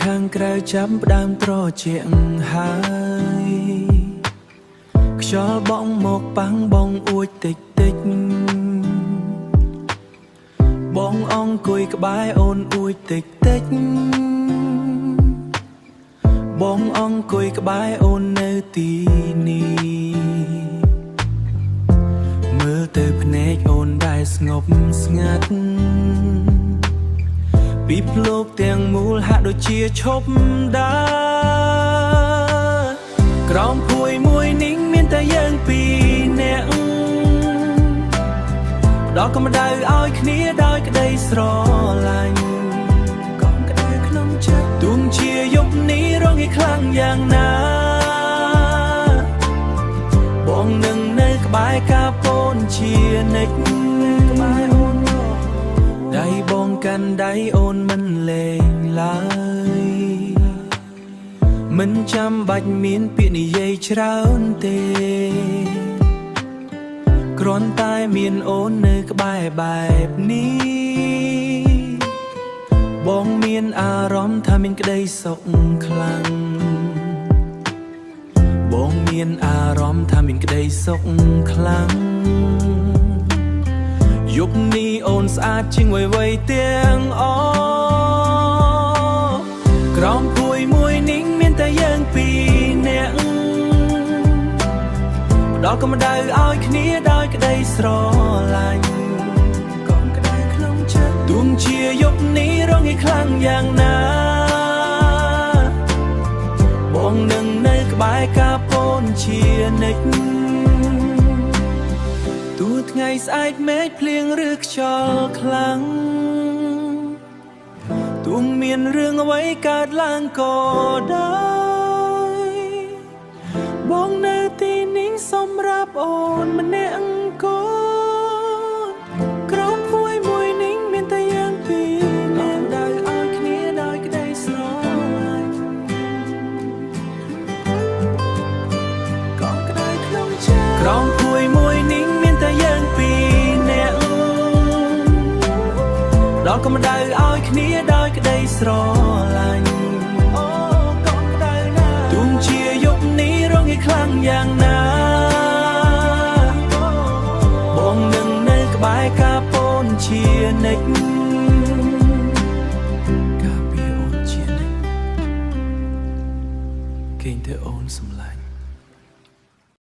ខាងក្រៅចាំផ្ដើមត្រជាហើយខ្យល់បងមកប៉ាំងបងអួចតិចតិចបងអង្គុយក្បែរអូនអួចតិចតិចបងអង្គុយក្បែរអូននៅទីនេះមើលទៅភ្នែកអូនដែលស្ងប់ស្ងាត់ពីភ្លោកទាំងមូលហាក់ដូចជាឈប់ដើរក្រោមភួយមួយនេះមានតែយើងពីរនាក់ផ្ដល់កម្ដៅឲ្យគ្នាដោយក្ដីស្រឡាញ់កងក្ដៅក្នុងចិត្តទោះជាយប់នេះរងាខ្លាំងយ៉ាងណាបងនឹងនៅក្បែរកាពូនជានិច្ចក្បែរអូនដៃបងកាន់ដៃអូនមិនលេងឡើយមិនចាំបាច់មានពាក្យនិយាយច្រើនទេគ្រាន់តែមានអូននៅក្បែរបែបនេះបងមានអារម្មណ៍ថាមានក្តីសុខខ្លាំងបងមានអារម្មណ៍ថាមានក្តីសុខខ្លាំងយប់នេះអូនស្អាតជាងអ្វីៗទាំងអស់ក្រោមភួយមួយនេះមានតែយើងពីរនាក់ផ្ដល់កម្ដៅឲ្យគ្នាដោយក្ដីស្រឡាញ់កងក្ដៅក្នុងចិត្តទោះជាយប់នេះរងាខ្លាំងយ៉ាងណាបងនឹងនៅក្បែរកាពូនជានិច្ចទោះថ្ងៃស្អែកមេឃភ្លៀងឬខ្យល់ខ្លាំងទោះមានរឿងអ្វីកើតឡើងក៏ដោយបងនៅទីនេះសម្រាប់អូនម្នាក់អង្គុយក្រោមភួយមួយនេះមានតែយើងពីរនាក់ដៅឲ្យគ្នាដោយក្ដីស្រឡាញ់កងក្ដៅក្នុងចិត្តក្រោមភួយមួយនេះមានតែយើងពីរនាក់ដល់កម្ដៅឲ្យគ្នាដោយក្ដីស្រឡាញ់អូកងក្ដៅណាទោះជាយប់នេះរងាខ្លាំងយ៉ាងណាបងនឹងនៅក្បែរកាពូនជានិច្ចការពារអូនជានិច្ចគេងតែអូនសម្លាញ់